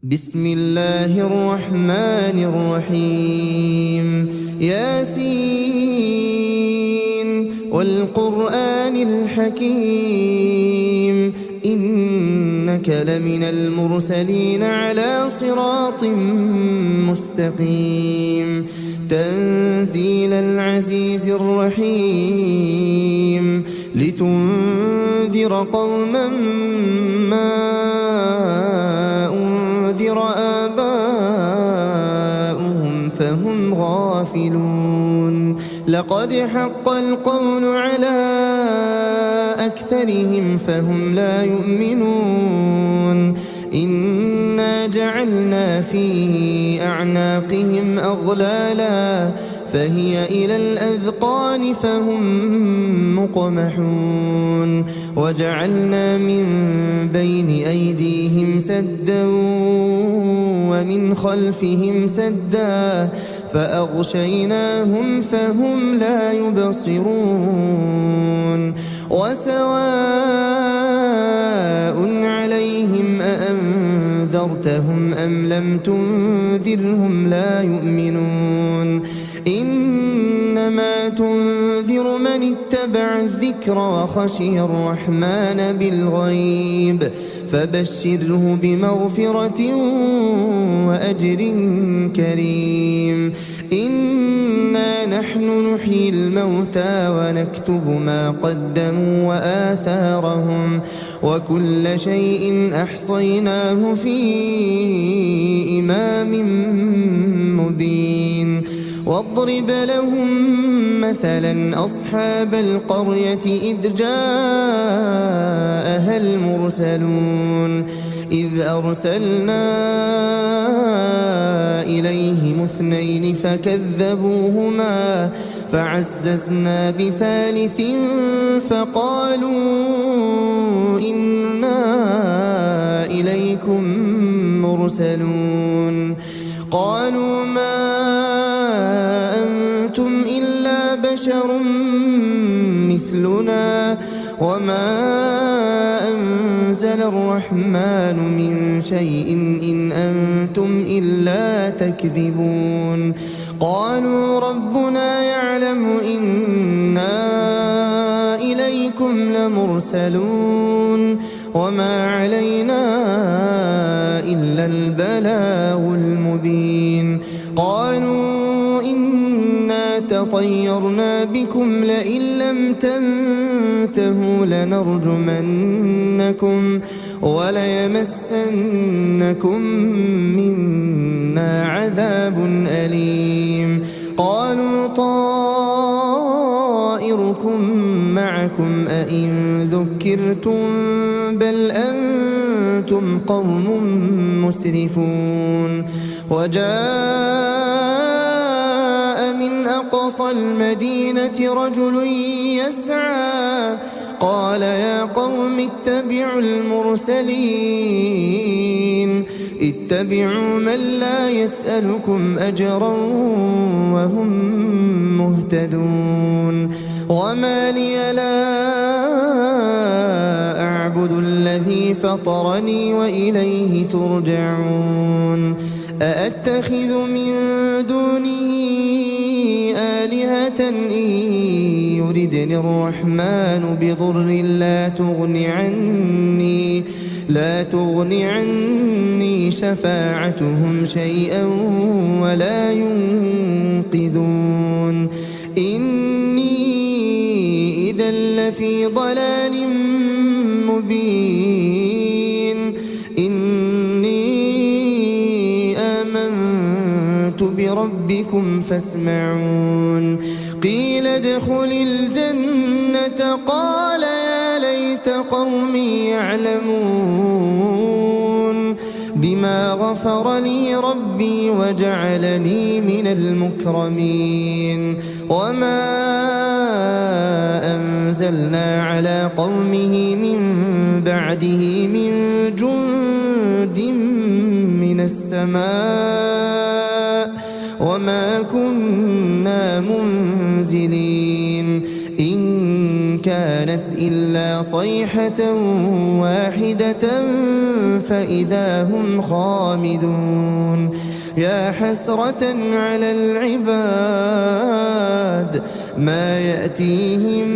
بسم الله الرحمن الرحيم ياسين والقرآن الحكيم إنك لمن المرسلين على صراط مستقيم تنزيل العزيز الرحيم لتنذر قوما ما أنذر آباؤهم فهم غافلون لقد حق القول على أكثرهم فهم لا يؤمنون إنا جعلنا في أعناقهم أغلالا فهي إلى الأذقان فهم مقمحون وجعلنا من بين أيديهم سدا ومن خلفهم سدا فأغشيناهم فهم لا يبصرون وسواء عليهم أأنذرتهم أم لم تنذرهم لا يؤمنون إنما تنذر من اتبع الذكر وخشي الرحمن بالغيب فبشره بمغفرة وأجر كريم إنا نحن نحيي الموتى ونكتب ما قدموا وآثارهم وكل شيء أحصيناه في إمام مبين واضرب لهم مثلا أصحاب القرية إذ جاءها المرسلون إذ أرسلنا إليهم اثنين فكذبوهما فعززنا بثالث فقالوا إنا إليكم مرسلون قالوا ما أنتم إلا بشر مثلنا وما أنزل الرحمن من شيء إن أنتم إلا تكذبون قالوا ربنا يعلم إنا إليكم لمرسلون وما علينا إلا البلاغ المبين قالوا إنا تطيرنا بكم لئن لم تنتهوا لنرجمنكم وليمسنكم منا عذاب أليم قالوا طائركم معكم أئن ذكرتم بل أنتم قوم مسرفون وجاء من أقصى المدينة رجل يسعى قال يا قوم اتبعوا المرسلين اتبعوا من لا يسألكم أجرا وهم مهتدون وما لي لا أعبد الذي فطرني وإليه ترجعون أأتخذ من دونه آلهة إن يردني الرحمن بضر لا تغني عني شفاعتهم شيئا ولا ينقذون إني إذا لفي ضلال مبين إني آمنت بربكم فاسمعون قيل ادخل الجنة قال يا ليت قومي يعلمون بما غفر لي ربي وجعلني من المكرمين وما أنزلنا على قومه من بعده من جند من السماء وما كنا منزلين إن كانت إلا صيحة واحدة فإذا هم خامدون يا حسرة على العباد ما يأتيهم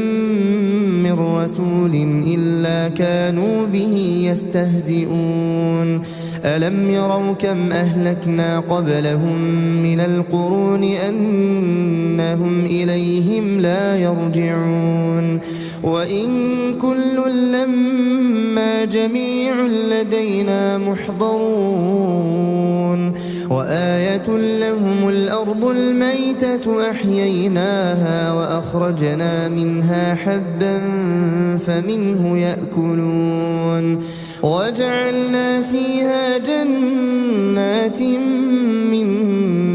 من رسول إلا كانوا به يستهزئون ألم يروا كم أهلكنا قبلهم من القرون أنهم إليهم لا يرجعون وإن كل لما جميع لدينا محضرون وآية لهم الأرض الميتة أحييناها وأخرجنا منها حبا فمنه يأكلون وجعلنا فيها جنات من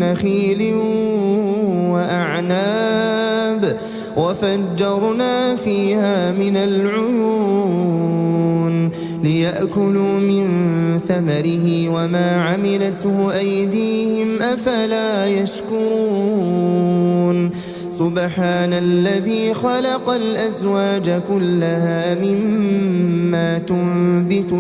نخيل وأعناب وفجرنا فيها من العيون ليأكلوا من ثمره وما عملته أيديهم أفلا يشكرون سبحان الذي خلق الأزواج كلها مما تنبت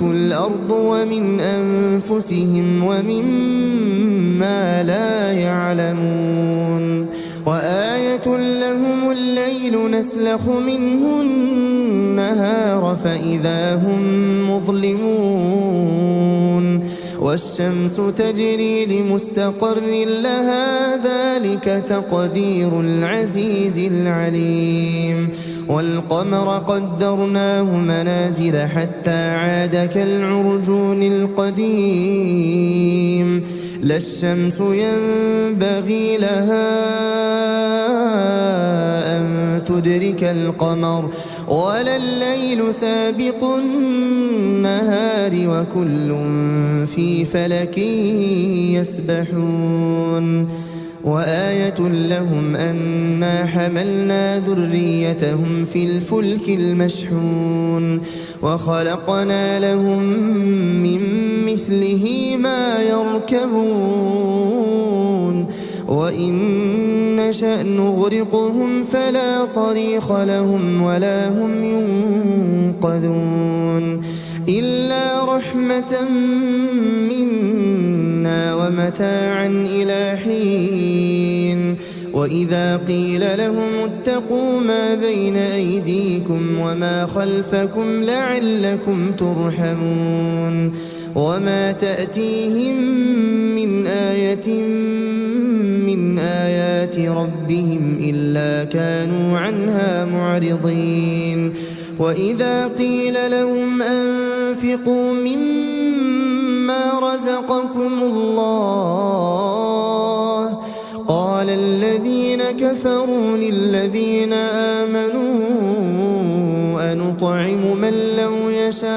الأرض ومن أنفسهم ومما لا يعلمون وآية لهم الليل نسلخ منه النهار فإذا هم مظلمون والشمس تجري لمستقر لها ذلك تقدير العزيز العليم والقمر قدرناه منازل حتى عاد كالعرجون القديم لا الشمس ينبغي لها أن تدرك القمر ولا الليل سابق النهار وكل في فلك يسبحون وآية لهم أنا حملنا ذريتهم في الفلك المشحون وخلقنا لهم من مثله ما يركبون وإن نشأ نغرقهم فلا صريخ لهم ولا هم ينقذون إلا رحمة منا ومتاعا إلى حين وإذا قيل لهم اتقوا ما بين أيديكم وما خلفكم لعلكم ترحمون وما تأتيهم من آية من آيات ربهم إلا كانوا عنها معرضين وإذا قيل لهم أنفقوا مما رزقكم الله قال الذين كفروا للذين آمنوا أنطعم من لو يشاء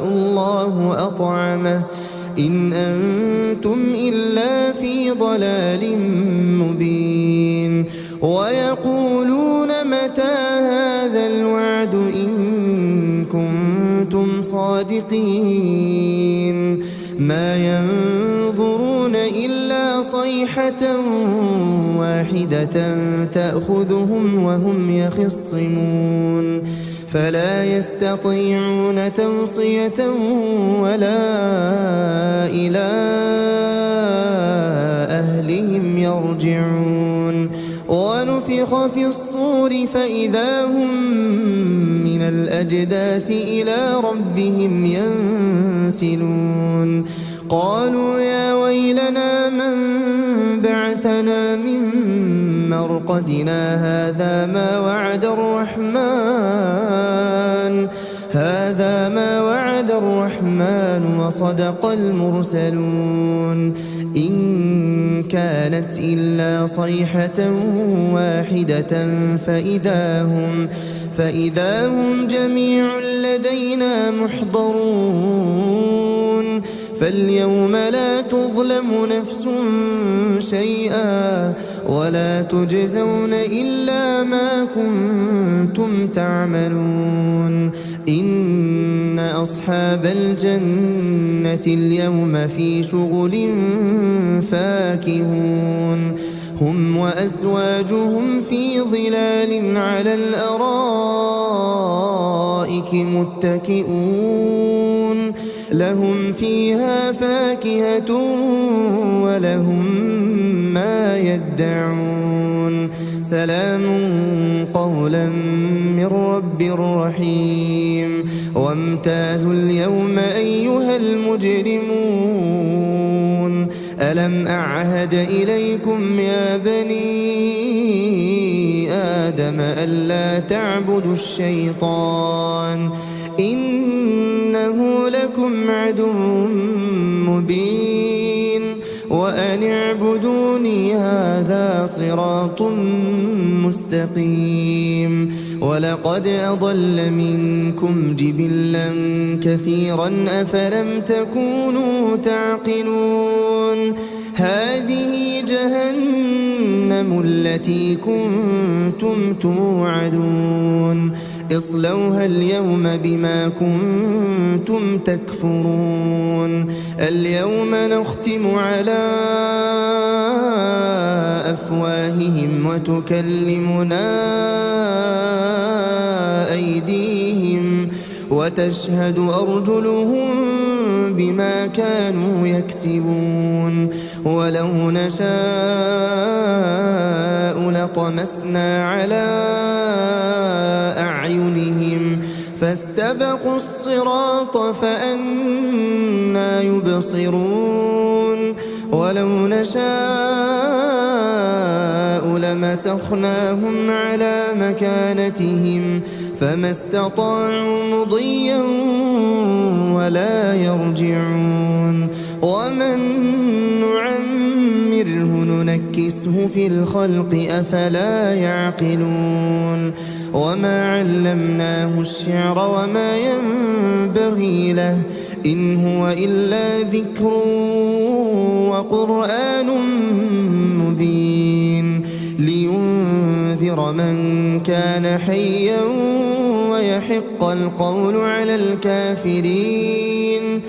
الله أطعمه إن أنتم إلا في ضلال مبين ويقولون متى هذا الوعد إن كنتم صادقين ما ينظرون إلا صيحة واحدة تأخذهم وهم يخصمون فلا يستطيعون توصية ولا إلى أهلهم يرجعون ونفخ في الصور فإذا هم من الأجداث إلى ربهم ينسلون قالوا يا ويلنا من بعثنا من مرقدنا هذا ما وعد الرحمن وصدق المرسلون إن كانت إلا صيحة واحدة فإذا هم جميع لدينا محضرون فاليوم لا تظلم نفس شيئا ولا تجزون إلا ما كنتم تعملون إن أصحاب الجنة اليوم في شغل فاكهون هم وأزواجهم في ظلال على الأرائك متكئون لهم فيها فاكهة ولهم ما يدعون سلام قولا من رب رحيم وامتازوا اليوم أيها المجرمون ألم أعهد إليكم يا بني آدم ألا تعبدوا الشيطان إنه لكم عدو مبين وأن اعبدوني هذا صراط مستقيم ولقد أضل منكم جبلا كثيرا أفلم تكونوا تعقلون هذه جهنم التي كنتم توعدون اصلوها اليوم بما كنتم تكفرون اليوم نختم على أفواههم وتكلمنا أيديهم وتشهد أرجلهم بما كانوا يكسبون ولو نشاء لطمسنا على أعينهم فاستبقوا الصراط فأنى يبصرون ولو نشاء لمسخناهم على مكانتهم فما استطاعوا مضيا ولا يرجعون ومن نعمره ننكسه في الخلق أفلا يعقلون وما علمناه الشعر وما ينبغي له إن هو إلا ذكر وقرآن مبين لينذر من كان حيا ويحق القول على الكافرين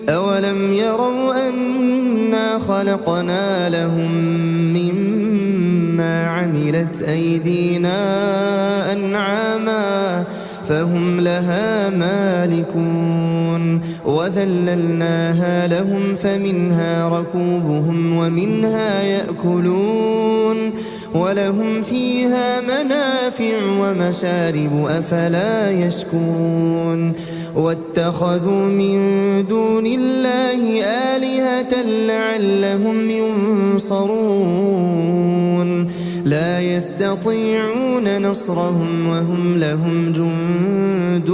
أولم يروا أنا خلقنا لهم مما عملت أيدينا أنعاما فهم لها مالكون وذللناها لهم فمنها ركوبهم ومنها يأكلون ولهم فيها منافع ومشارب أفلا يشكرون واتخذوا من دون الله آلهة لعلهم ينصرون لا يستطيعون نصرهم وهم لهم جند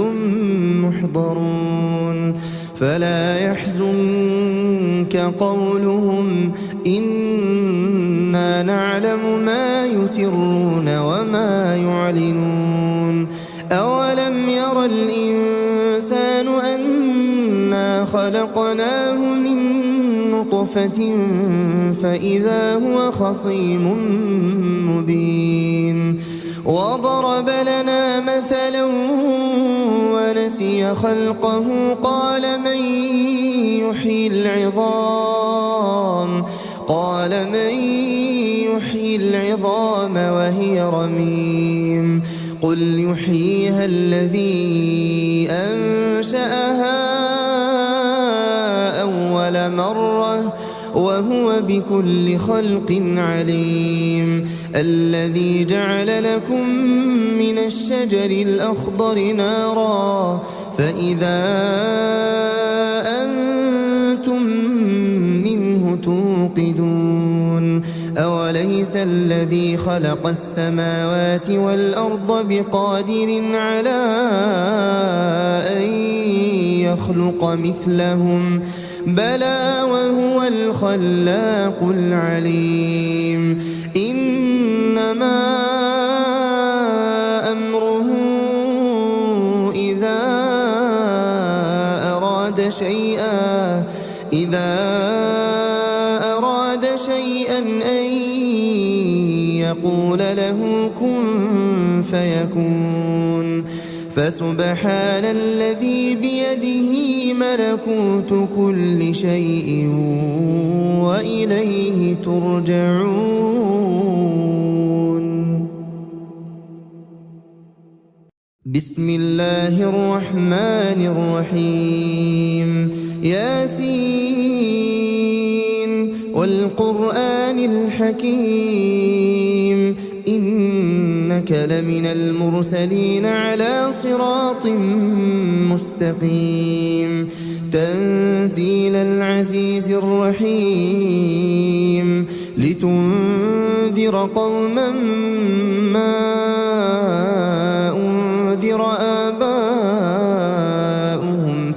محضرون فلا يحزنك قولهم إنا نعلم ما يسرون وما يعلنون أولم ير الإنسان أنا خلقناه من نطفة فإذا هو خصيم مبين وضرب لنا مثلا ونسي خلقه قال من يحيي العظام وهي رميم قل يحييها الذي أنشأها أول مرة وهو بكل خلق عليم الذي جعل لكم من الشجر الأخضر نارا فإذا أنتم منه توقدون أوليس الذي خلق السماوات والأرض بقادر على أن يخلق مثلهم بلى وهو الخلاق العليم إنما أمره إذا أراد شيئا أن يقول له كن فيكون فسبحان الذي بيده ملكوت كل شيء وإليه ترجعون. بسم الله الرحمن الرحيم. ياسين والقرآن الحكيم إنك لمن المرسلين على صراط مستقيم تنزيل العزيز الرحيم لتنذر قوما ما أنذر آباؤهم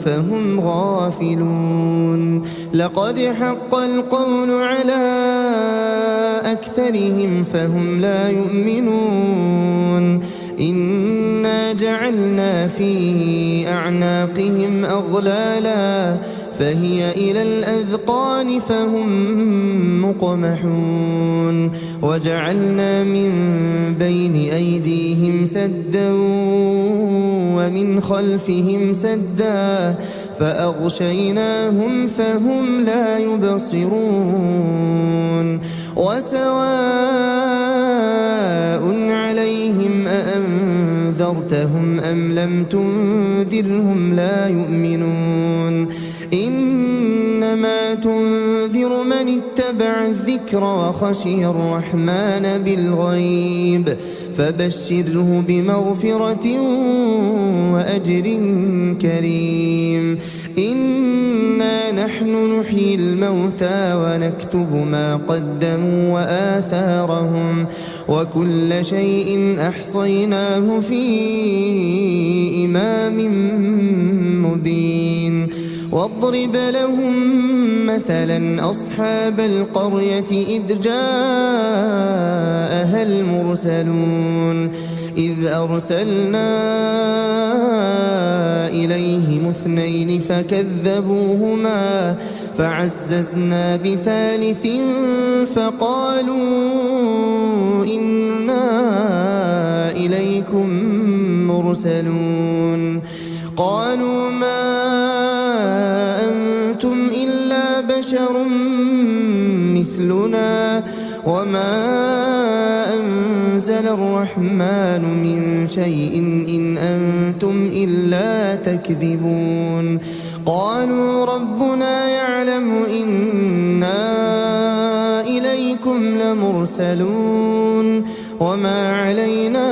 فهم غافلون. لقد حق القول على أكثرهم فهم لا يؤمنون. إنا جعلنا في أعناقهم أغلالا فهي إلى الأذقان فهم مقمحون. وجعلنا من بين أيديهم سدا ومن خلفهم سدا فأغشيناهم فهم لا يبصرون. وسواء عليهم أأنذرتهم أم لم تنذرهم لا يؤمنون. إنما تنذر من اتبع الذكر وخشي الرحمن بالغيب فبشره بمغفرة وأجر كريم. إنا نحن نحيي الموتى ونكتب ما قدموا وآثارهم وكل شيء أحصيناه في إمام مبين. واضرب لهم مثلا أصحاب القرية إذ جاءها المرسلون إذ أرسلنا إليهم اثنين فكذبوهما فعززنا بثالث فقالوا إنا إليكم مرسلون. قالوا ما أنتم إلا بشر مثلنا وما أنزل الرحمن من شيء إن أنتم إلا تكذبون. قالوا ربنا يعلم إنا إليكم لمرسلون وما علينا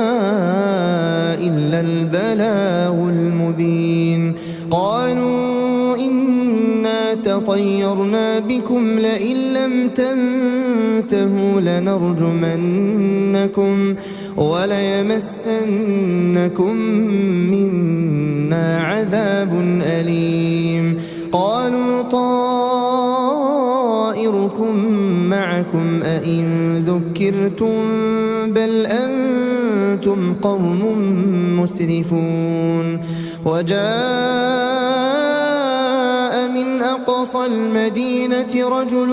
إلا البلاغ المبين. قالوا إنا تطيرنا بكم لئن لم تنتهوا لنرجمنكم وليمسنكم منا عذاب أليم. قالوا طائركم معكم أئن ذكرتم بل أنتم قوم مسرفون. وجاء من أقصى المدينة رجل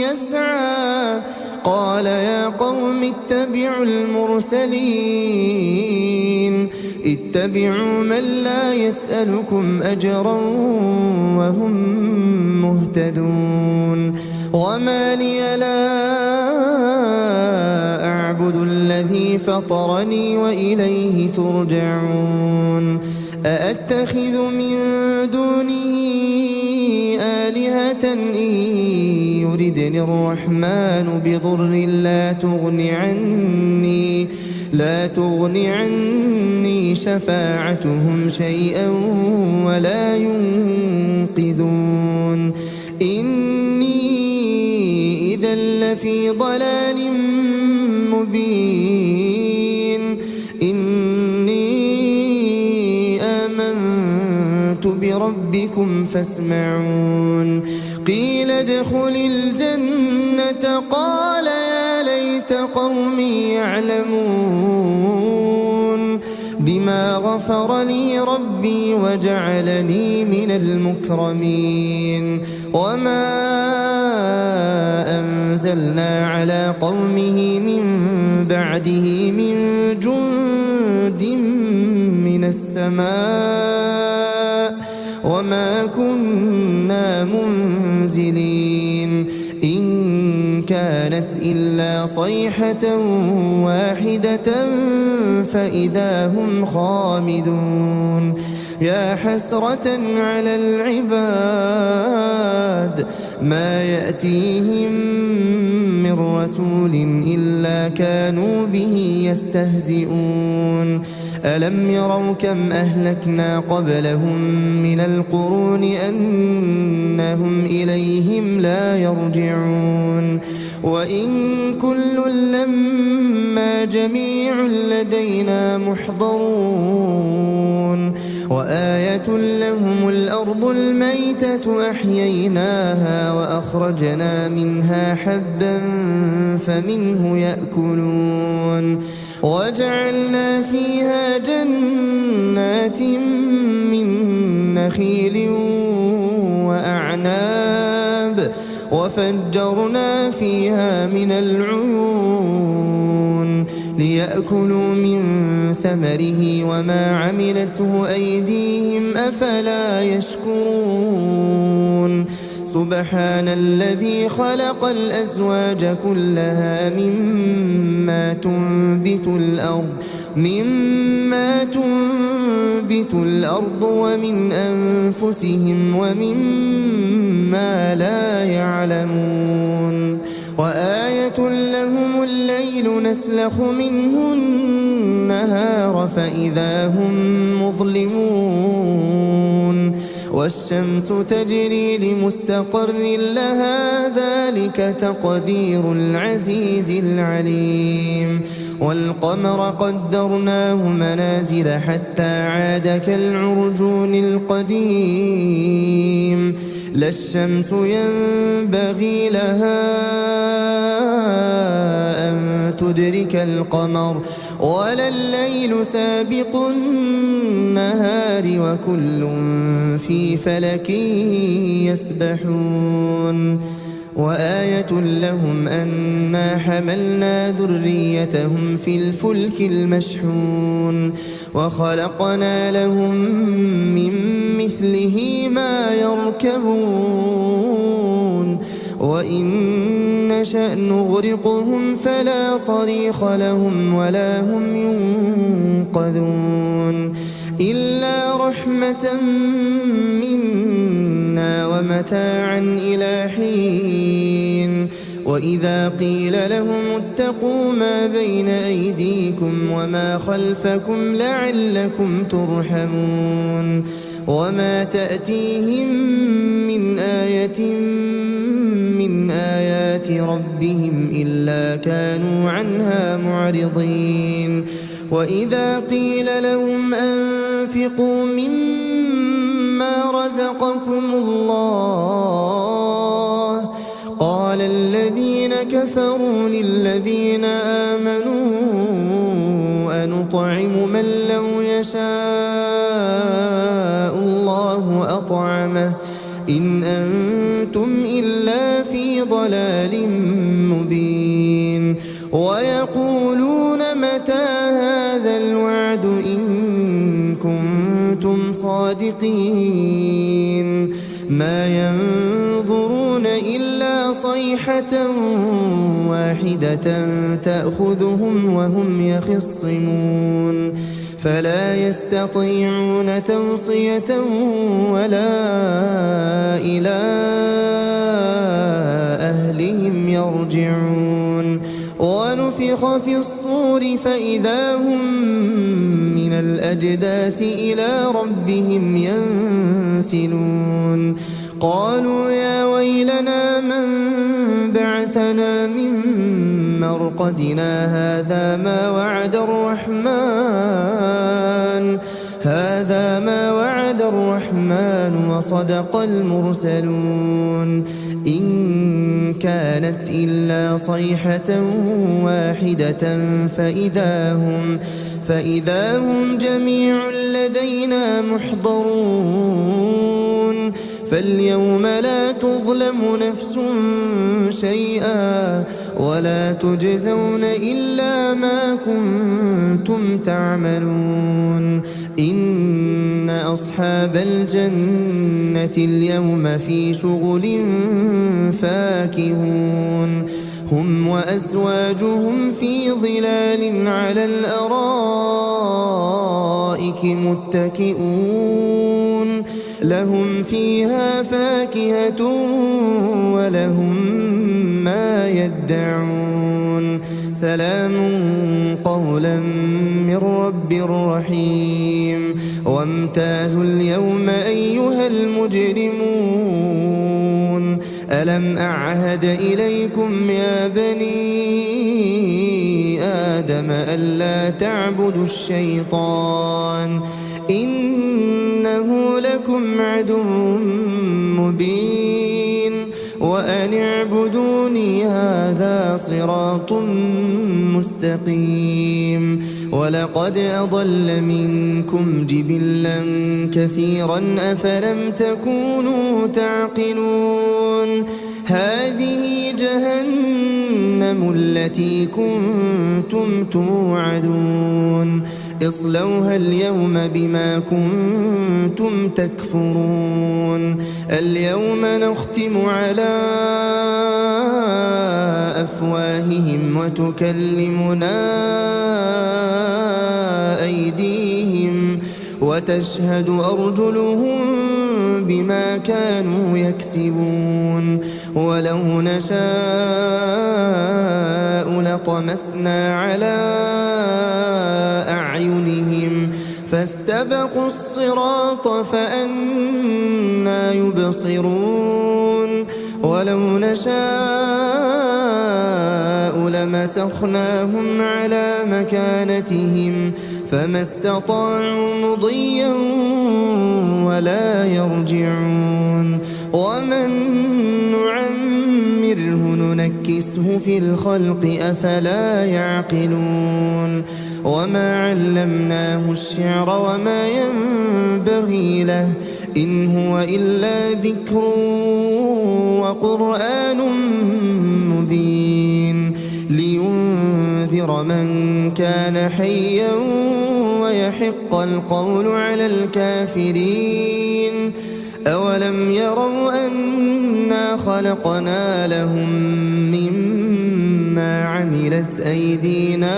يسعى قال يا قوم اتبعوا المرسلين اتبعوا من لا يسألكم أجرا وهم مهتدون. وما لي لا أعبد الذي فطرني وإليه ترجعون. أأتخذ من دونه آلهة إن يردني الرحمن بضر لا تغني عني شفاعتهم شيئا ولا ينقذون. إني إذا لفي ضلال مبين. إني آمنت بربكم فاسمعون. قيل ادخل الجنة قال يا ليت قومي يعلمون بما غفر لي ربي وجعلني من المكرمين. وما أنزلنا على قومه من بعده من جند من السماء وما كنا منزلين إن كانت إلا صيحة واحدة فإذا هم خامدون يا حسرة على العباد ما يأتيهم من رسول إلا كانوا به يستهزئون ألم يروا كم أهلكنا قبلهم من القرون أنهم إليهم لا يرجعون وإن كل لما جميع لدينا محضرون وآية لهم الأرض الميتة أحييناها وأخرجنا منها حبا فمنه يأكلون وجعلنا فيها جنات من نخيل وأعناب وفجرنا فيها من العيون ليأكلوا من ثمره وما عملته أيديهم أفلا يشكرون سبحان الذي خلق الأزواج كلها مما تنبت الأرض ومن أنفسهم ومما لا يعلمون وآية لهم الليل نسلخ منه النهار فإذا هم مظلمون والشمس تجري لمستقر لها ذلك تقدير العزيز العليم والقمر قدرناه منازل حتى عاد كالعرجون القديم لا الشمس ينبغي لها أن تدرك القمر ولا الليل سابق النهار وكل في فلك يسبحون وآية لهم أنا حملنا ذريتهم في الفلك المشحون وخلقنا لهم من مثله ما يركبون وإن نشأ نغرقهم فلا صريخ لهم ولا هم ينقذون إلا رحمة منا ومتاعا إلى حين وإذا قيل لهم اتقوا ما بين أيديكم وما خلفكم لعلكم ترحمون وما تأتيهم من آية من آيات ربهم إلا كانوا عنها معرضين وإذا قيل لهم أنفقوا مما رزقكم الله قال الذين كفروا للذين آمنوا أنطعم من لو يشاء الله أطعمه إن أنتم إلا في ضلال مبين ويقولون متى هذا الوعد إن كنتم صادقين ما ينظرون إلا صيحة واحدة تأخذهم وهم يخصمون فلا يستطيعون توصية ولا إلى أهلهم يرجعون ونفخ في الصور فإذا هم من الأجداث إلى ربهم ينسلون قالوا يا ويلنا من بعثنا من مرقدنا هذا ما وعد الرحمن وصدق المرسلون إن كانت إلا صيحة واحدة فإذا هم جميع لدينا محضرون فاليوم لا تظلم نفس شيئا ولا تجزون إلا ما كنتم تعملون إن أصحاب الجنة اليوم في شغل فاكهون هم وأزواجهم في ظلال على الأرائك متكئون لهم فيها فاكهة ولهم ما يدعون سلام قولا من رب رحيم وامتازوا اليوم أيها المجرمون ألم أعهد إليكم يا بني آدم ألا تعبدوا الشيطان إنه لكم عدو مبين وأن اعبدوني هذا صراط مستقيم ولقد أضل منكم جبلا كثيرا أفلم تكونوا تعقلون هذه جهنم التي كنتم توعدون اصلوها اليوم بما كنتم تكفرون اليوم نختم على أفواههم وتكلمنا أيديهم وتشهد أرجلهم بما كانوا يكسبون ولو نشاء لطمسنا على أعينهم فاستبقوا الصراط فأنى يبصرون ولو نشاء لمسخناهم على مكانتهم فما استطاعوا مضيا ولا يرجعون ومن نعمره ننكسه في الخلق أفلا يعقلون وما علمناه الشعر وما ينبغي له إن هو إلا ذكر وقرآن مبين لينذر من كان حيا ويحق القول على الكافرين أولم يروا أنا خلقنا لهم مما عملت أيدينا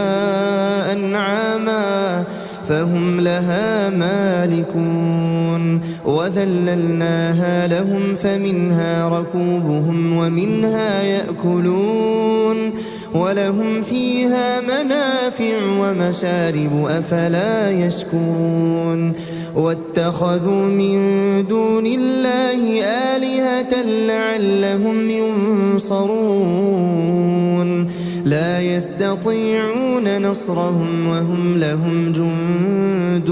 أنعاما فهم لها مالكون وذللناها لهم فمنها ركوبهم ومنها يأكلون ولهم فيها منافع ومشارب أفلا يشكرون واتخذوا من دون الله آلهة لعلهم ينصرون لا يستطيعون نصرهم وهم لهم جند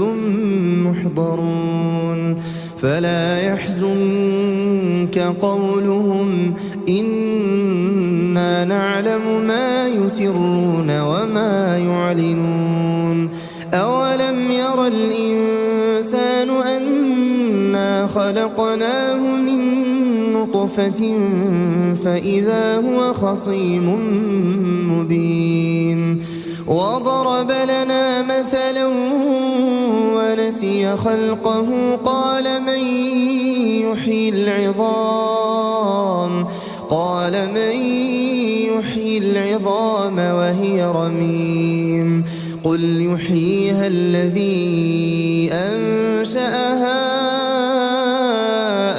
محضرون فلا يحزنك قولهم إنا نعلم ما يسرون وما يعلنون أولم ير الإنسان أنا خلقناه من نطفة فإذا هو خصيم مبين وضرب لنا مثلا ونسي خلقه قال من يحيي العظام وهي رميم قل يحييها الذي أنشأها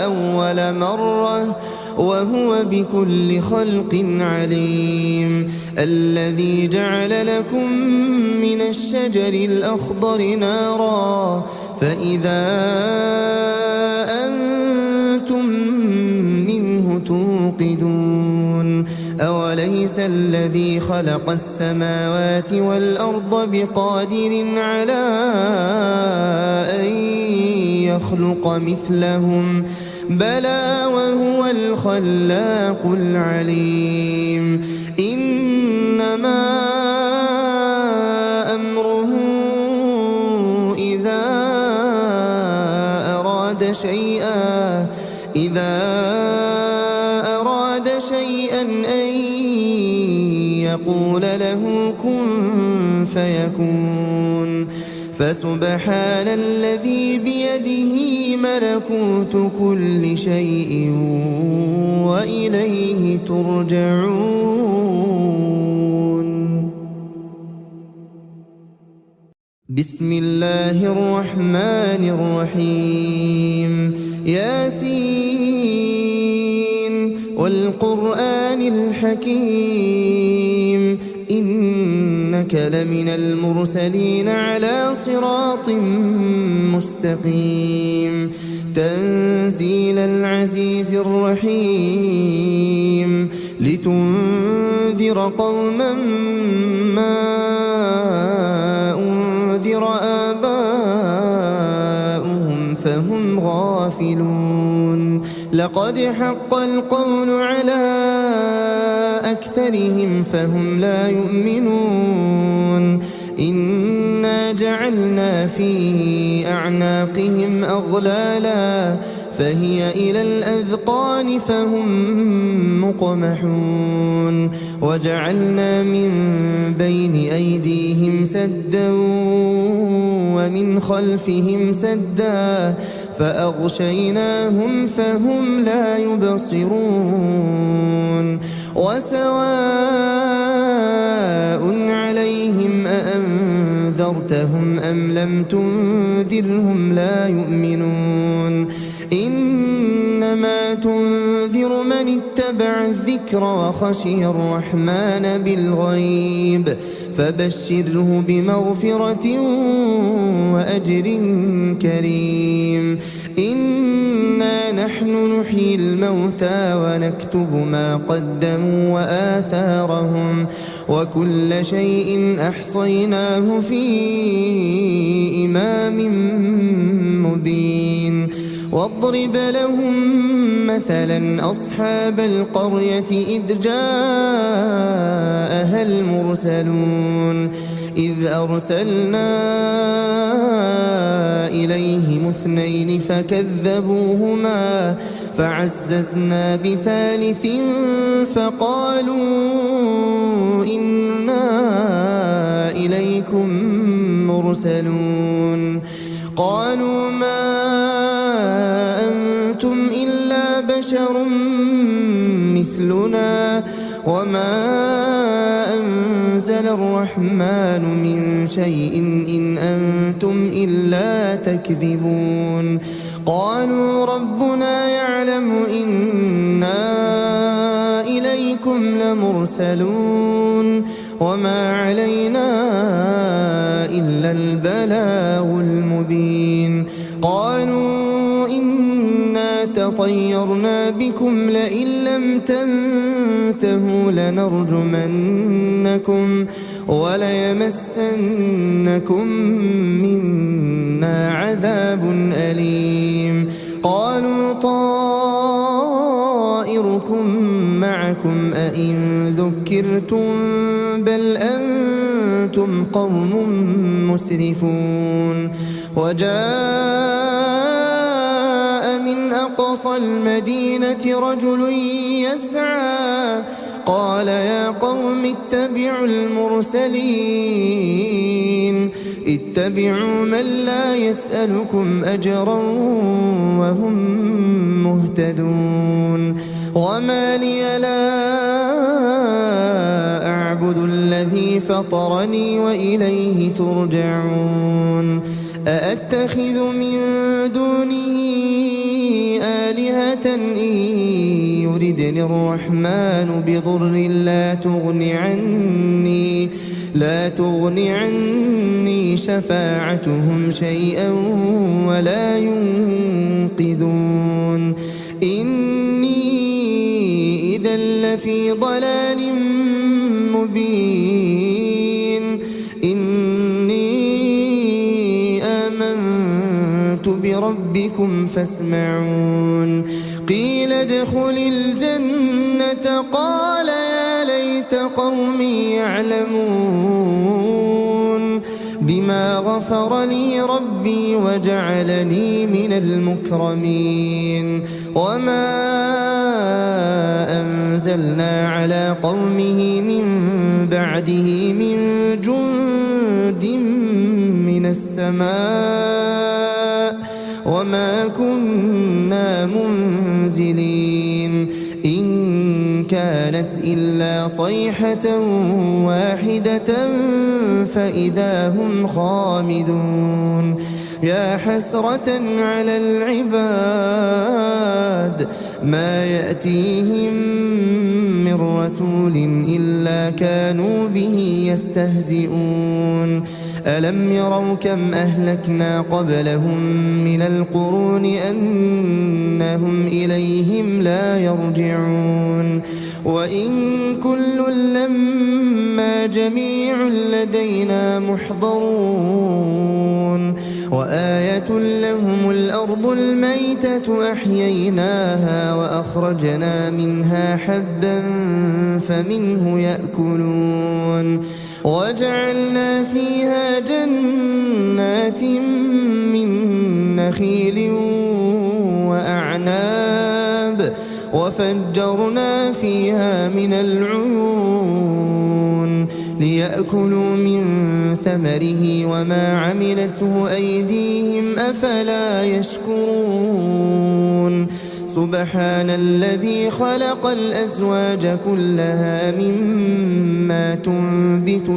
أول مرة وهو بكل خلق عليم الذي جعل لكم من الشجر الأخضر نارا فإذا أنتم منه توقدون أوليس الذي خلق السماوات والأرض بقادر على أن يخلق مثلهم بلى وهو الخلاق العليم إنما أمره إذا أراد شيئا إذا أراد شيئا أن يقول له كن فيكون فسبحان الذي بيده ملكوت كل شيء وإليه ترجعون. بسم الله الرحمن الرحيم. ياسين والقرآن الحكيم إنك لمن المرسلين على صراط مستقيم تنزيل العزيز الرحيم لتنذر قوما ما أنذر آباؤهم فهم غافلون لقد حق القول على أكثرهم فهم لا يؤمنون إنا جعلنا في أعناقهم أغلالا فهي إلى الأذقان فهم مقمحون وجعلنا من بين أيديهم سدا ومن خلفهم سدا فأغشيناهم فهم لا يبصرون وسواء عليهم أأنذرتهم أم لم تنذرهم لا يؤمنون إنما تنذر من اتبع الذكر وخشي الرحمن بالغيب فبشره بمغفرة وأجر كريم. إنا نحن نحيي الموتى ونكتب ما قدموا وآثارهم وكل شيء أحصيناه في إمام مبين. واضرب لهم مثلا أصحاب القرية إذ جاءها المرسلون إذ أرسلنا إليهم اثنين فكذبوهما فعززنا بثالث فقالوا إنا إليكم مرسلون قالوا ما أنتم إلا بشر مثلنا وما أنزل الرحمن من شيء إن أنتم إلا تكذبون قالوا ربنا يعلم إنا إليكم لمرسلون وما علينا إلا البلاغ المبين. قالوا إنا تطيرنا بكم لئن لم تنتهوا لنرجمنكم وليمسنكم منا عذاب أليم. قالوا طائركم معكم أئن ذكرتم بل أنتم قوم مسرفون. وجاء من أقصى المدينة رجل يسعى قال يا قوم اتبعوا المرسلين اتبعوا من لا يسألكم أجرا وهم مهتدون. وما لي لا أعبد الذي فطرني وإليه ترجعون. أأتخذ من دونه آلهة إن يردني الرحمن بضر لا تغني عني شفاعتهم شيئا ولا ينقذون. إني إذا لفي ضلال مبين. إني آمنت بربكم فاسمعون. قيل ادخل الجنة قال يا ليت قومي يعلمون بما بما غفر لي ربي وجعلني من المكرمين وما أنزلنا على قومه من بعده من جند من السماء وما كنا منزلين إن كانت إلا صيحة واحدة فإذا هم خامدون يا حسرة على العباد ما يأتيهم من رسول إلا كانوا به يستهزئون ألم يروا كم أهلكنا قبلهم من القرون أنهم إليهم لا يرجعون وإن كل لما جميع لدينا محضرون وآية لهم الأرض الميتة أحييناها وأخرجنا منها حبا فمنه يأكلون وجعلنا فيها جنات من نخيل وأعناب وفجرنا فيها من العيون ليأكلوا من ثمره وما عملته أيديهم أفلا يشكرون سبحان الذي خلق الأزواج كلها مما تنبت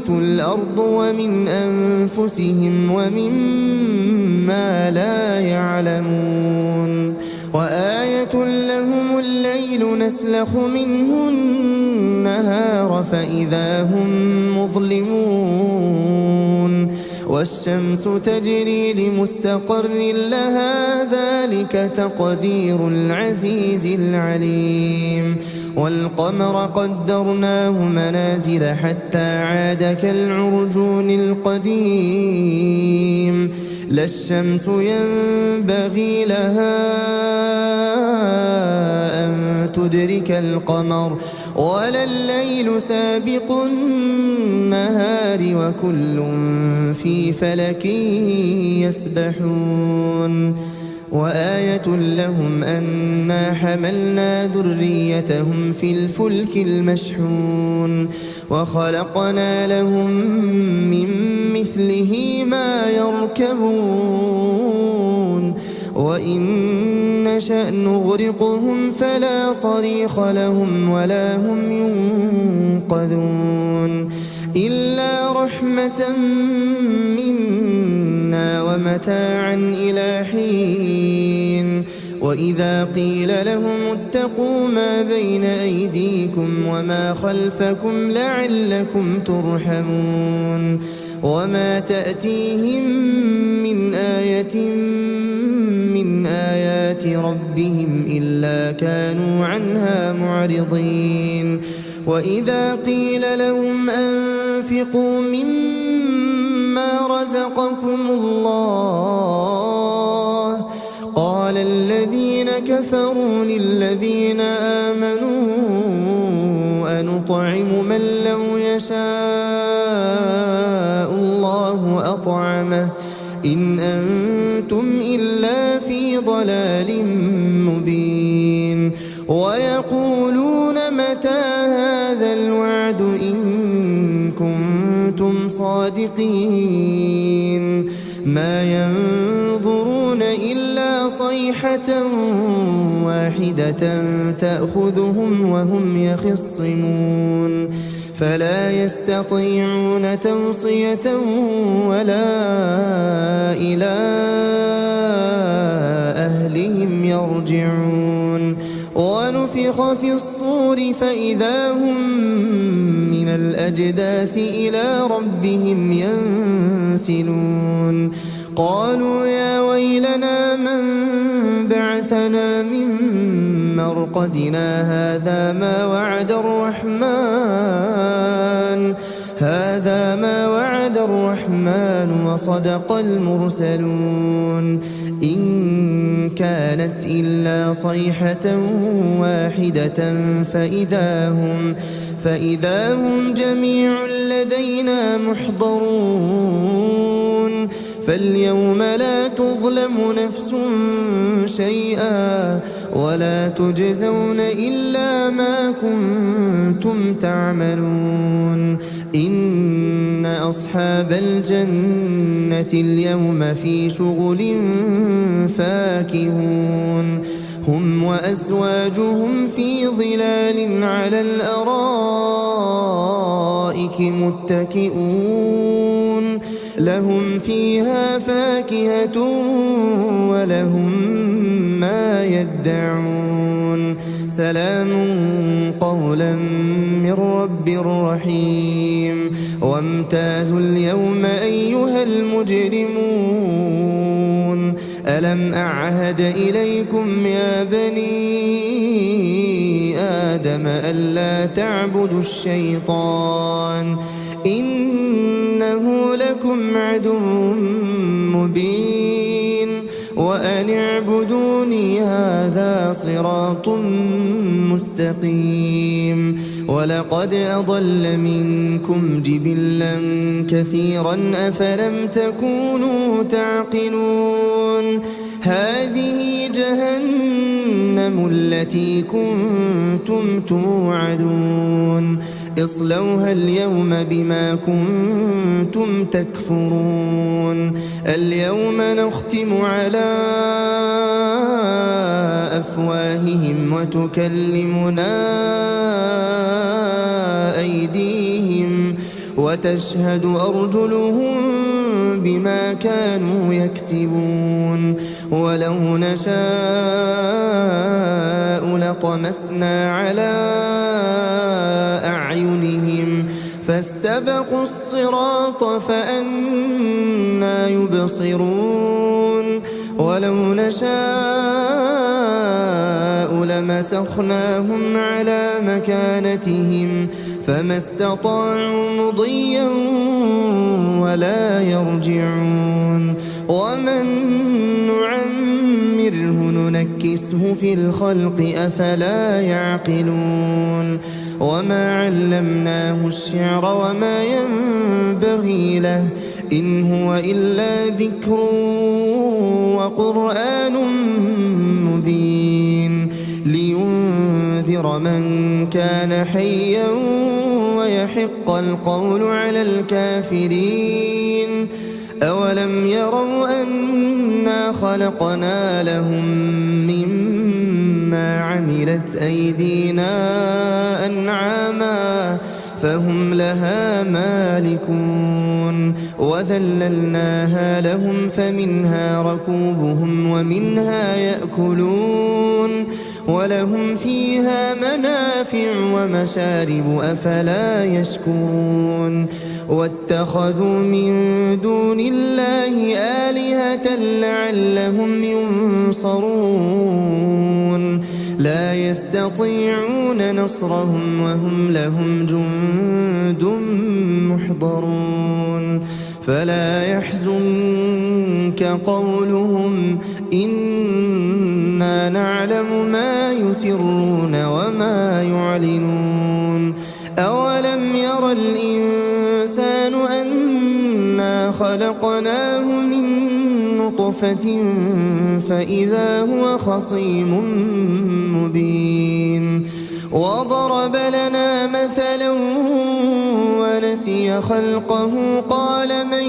الأرض ومن أنفسهم ومما لا يعلمون وآية لهم الليل نسلخ منه النهار فإذا هم مظلمون والشمس تجري لمستقر لها ذلك تقدير العزيز العليم والقمر قدرناه منازل حتى عاد كالعرجون القديم لا الشمس ينبغي لها أن تدرك القمر ولا الليل سابق النهار وكل في فلك يسبحون وآية لهم أنا حملنا ذريتهم في الفلك المشحون وخلقنا لهم من مثله ما يركبون وإن نشأ نغرقهم فلا صريخ لهم ولا هم ينقذون إلا رحمة منا ومتاعا إلى حين وإذا قيل لهم اتقوا ما بين أيديكم وما خلفكم لعلكم ترحمون وما تأتيهم من آية من آيات ربهم إلا كانوا عنها معرضين وإذا قيل لهم أنفقوا مما رزقكم الله قال الذين كفروا للذين آمنوا أنطعم من لو يشاء الله أطعمه إن أنتم إلا في ضلال مبين ويقولون متى هذا الوعد إن كنتم صادقين ما ينظرون إلا صيحة واحدة تأخذهم وهم يخصمون فلا يستطيعون توصية ولا إلى أهلهم يرجعون ونفخ في الصور فإذا هم من الأجداث إلى ربهم ينسلون قالوا يا ويلنا من بعثنا من مرقدنا هذا ما وعد الرحمن وصدق المرسلون إن كانت إلا صيحة واحدة فإذا هم جميع لدينا محضرون فاليوم لا تظلم نفس شيئا ولا تجزون إلا ما كنتم تعملون إن أصحاب الجنة اليوم في شغل فاكهون هم وأزواجهم في ظلال على الأرائك متكئون لهم فيها فاكهة ولهم ما يدعون سلام قولا من رب رحيم وامتازوا اليوم أيها المجرمون ألم أعهد إليكم يا بني آدم ألا تعبدوا الشيطان إنه لكم عدو مبين وأن اعبدوني هذا صراط مستقيم ولقد أضل منكم جبلا كثيرا أفلم تكونوا تعقلون هذه جهنم التي كنتم توعدون اصلوها اليوم بما كنتم تكفرون اليوم نختم على أفواههم وتكلمنا أيديهم وتشهد أرجلهم بما كانوا يكسبون ولو نشاء لطمسنا على أعينهم فاستبقوا الصراط فأنى يبصرون ولو نشاء لمسخناهم على مكانتهم فما استطاعوا مضيا ولا يرجعون ومن نعمره ننكسه في الخلق أفلا يعقلون وما علمناه الشعر وما ينبغي له إن هو إلا ذكر وقرآن مبين لينذر من كان حيا ويحق القول على الكافرين أولم يروا أنا خلقنا لهم مما عملت أيدينا أنعاما فهم لها مالكون وذللناها لهم فمنها ركوبهم ومنها يأكلون ولهم فيها منافع ومشارب أفلا يشكرون واتخذوا من دون الله آلهة لعلهم ينصرون لا يستطيعون نصرهم وهم لهم جند محضرون فلا يحزنك قولهم إنا نعلم ما يسرون وما يعلنون أولم ير الإنسان أنا خلقناه من نطفة فإذا هو خصيم مبين وضرب لنا مثلا ونسي خلقه قال من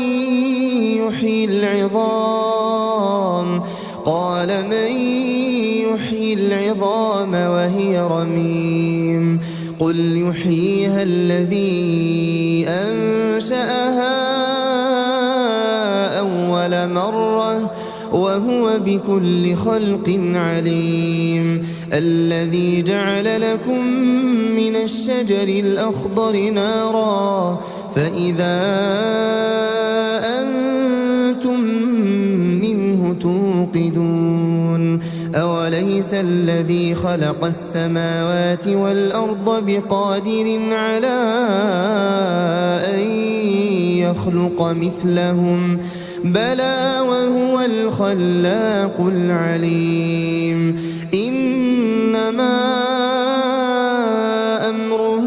يحيي العظام وهي رميم قل يحييها الذي أنشأها أول مرة وهو بكل خلق عليم الذي جعل لكم من الشجر الأخضر نارا فإذا أنتم منه توقدون أوليس الذي خلق السماوات والأرض بقادر على أن يخلق مثلهم بلى وهو الخلاق العليم إنما أمره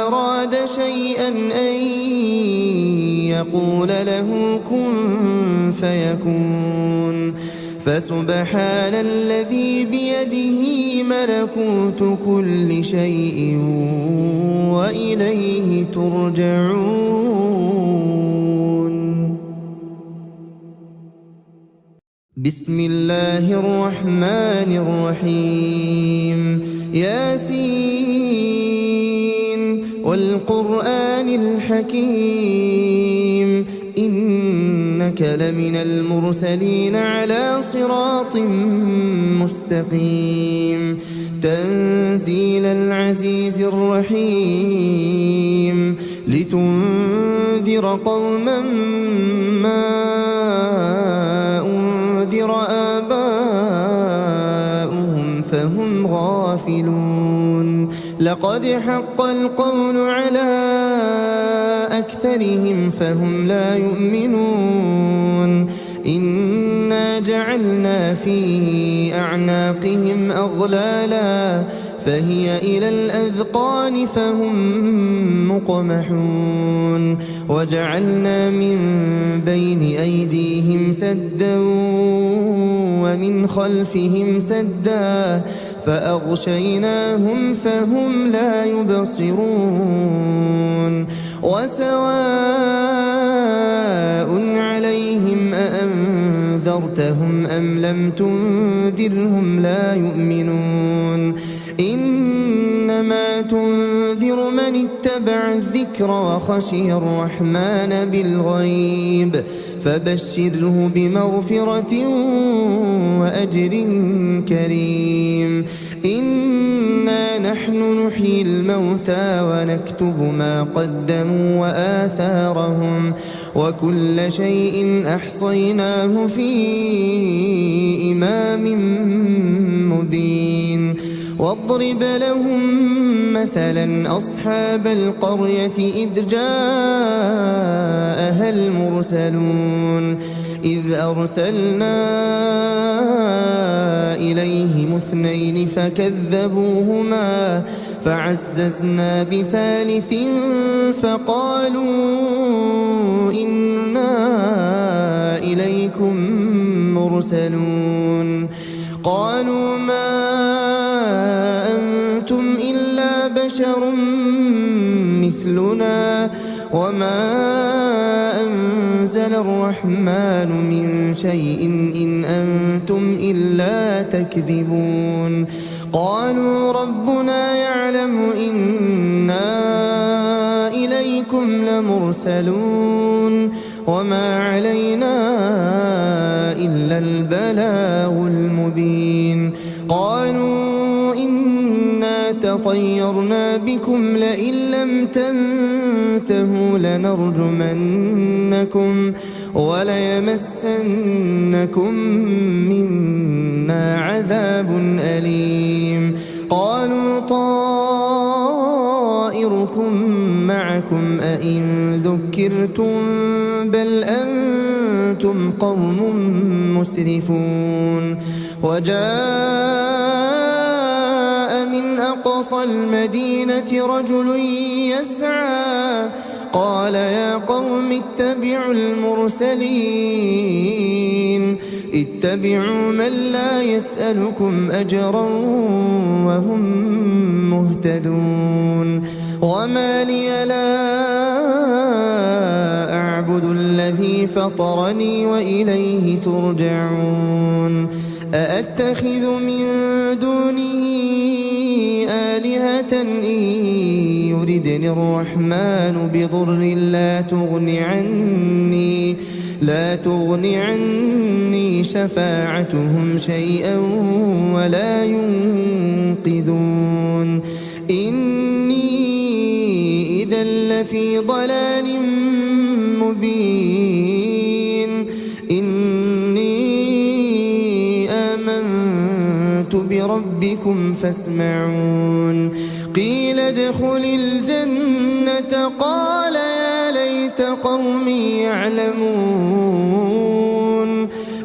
أراد شيئا أن يقول له كن فيكون فسبحان الذي بيده ملكوت كل شيء وإليه ترجعون. بسم الله الرحمن الرحيم. ياسين والقرآن الحكيم إنك لمن المرسلين على صراط مستقيم تنزيل العزيز الرحيم لتنذر قوما ما أنذر آباؤهم فهم غافلون لقد حق القول على أكثرهم فهم لا يؤمنون إنا جعلنا في أعناقهم أغلالا فهي إلى الأذقان فهم مقمحون وجعلنا من بين أيديهم سدا ومن خلفهم سدا فأغشيناهم فهم لا يبصرون وسواء عليهم أأنذرتهم أم لم تنذرهم لا يؤمنون إنما تنذر من اتبع الذكر وخشي الرحمن بالغيب فبشره بمغفرة وأجر كريم. إنا نحن نحيي الموتى ونكتب ما قدموا وآثارهم وكل شيء أحصيناه في إمام مبين. واضرب لهم مثلا أصحاب القرية إذ جاءها المرسلون إذ أرسلنا إليهم اثنين فكذبوهما فعززنا بثالث فقالوا إنا إليكم مرسلون قالوا ما أنتم إلا بشر مثلنا وما أنزل الرحمن من شيء إن أنتم إلا تكذبون قالوا ربنا يعلم إنا إليكم لمرسلون وما علينا إلا البلاغ المبين. قالوا إنا تطيرنا بكم لئن لم تنتهوا لنرجمنكم وليمسنكم منا عذاب أليم. قالوا طائركم معكم أئن ذكرتم بل أنتم قوم مسرفون. وجاء من أقصى المدينة رجل يسعى قال يا قوم اتبعوا المرسلين اتبعوا من لا يسألكم أجرا وهم مهتدون. وما لي لا أعبد الذي فطرني وإليه ترجعون. أأتخذ من دونه آلهة إن يردني الرحمن بضر لا تغني عني شفاعتهم شيئا ولا ينقذون. إني إذا لفي ضلال مبين. إني آمنت بربكم فاسمعون. قيل ادخل الجنة قال يا ليت قومي يعلمون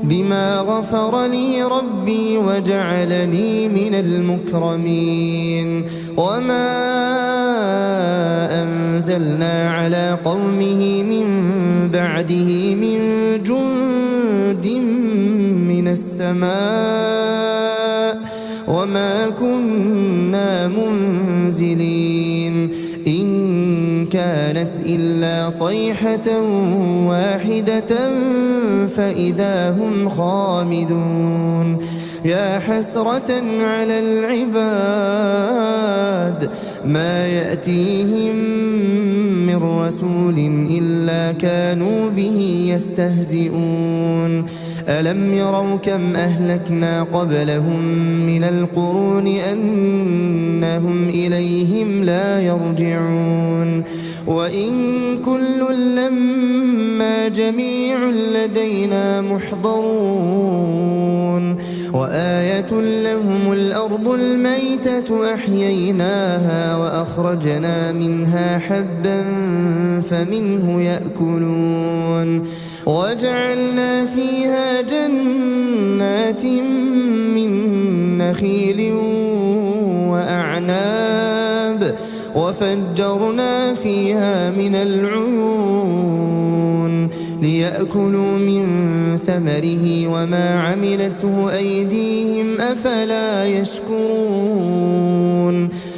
بما غفر لي ربي وجعلني من المكرمين. وما أنزلنا على قومه من بعده من جند من السماء وما كنا منزلين إن كانت إلا صيحة واحدة فإذا هم خامدون يا حسرة على العباد ما يأتيهم من رسول إلا كانوا به يستهزئون ألم يروا كم أهلكنا قبلهم من القرون أنهم إليهم لا يرجعون وإن كل لما جميع لدينا محضرون وآية لهم الأرض الميتة أحييناها وأخرجنا منها حبا فمنه يأكلون وجعلنا فيها جنات من نخيل وأعناب وفجرنا فيها من العيون ليأكلوا من ثمره وما عملته أيديهم أفلا يشكرون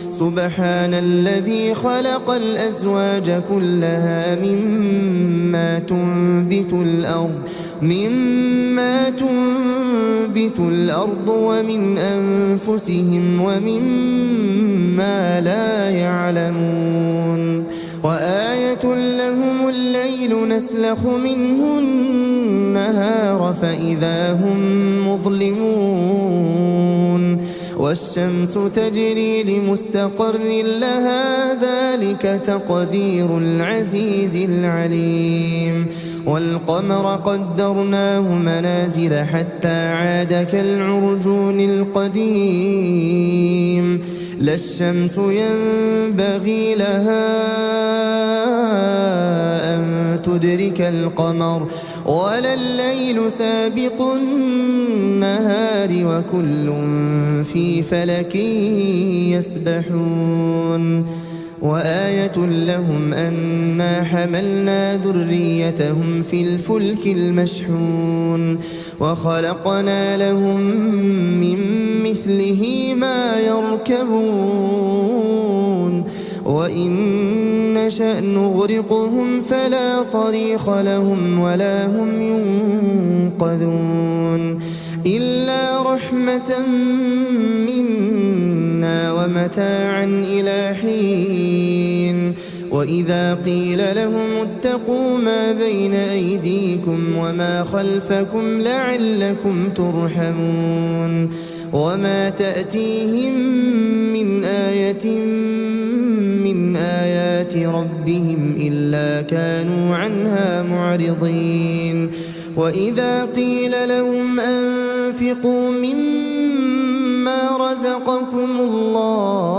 سبحان الذي خلق الأزواج كلها مما تنبت الأرض ومن أنفسهم ومما لا يعلمون وآية لهم الليل نسلخ منه النهار فإذا هم مظلمون والشمس تجري لمستقر لها ذلك تقدير العزيز العليم والقمر قدرناه منازل حتى عاد كالعرجون القديم لا الشمس ينبغي لها أن تدرك القمر ولا الليل سابق النهار وكل في فلك يسبحون وآية لهم أنا حملنا ذريتهم في الفلك المشحون وخلقنا لهم من مثله ما يركبون وإن نشأ نغرقهم فلا صريخ لهم ولا هم ينقذون إلا رحمة منا ومتاعا إلى حين وإذا قيل لهم اتقوا ما بين أيديكم وما خلفكم لعلكم ترحمون وما تأتيهم من آية من آيات ربهم إلا كانوا عنها معرضين وإذا قيل لهم أنفقوا مما رزقكم الله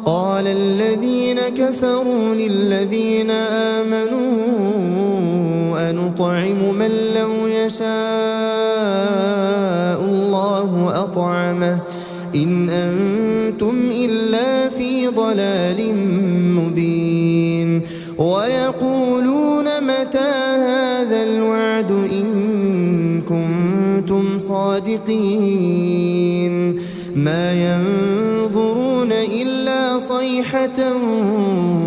قال الذين كفروا للذين آمنوا أنطعم من لو يشاء الله أطعمه إن أنتم إلا في ضلال مبين ويقولون متى هذا الوعد إن كنتم صادقين ما ينظرون إلا صيحة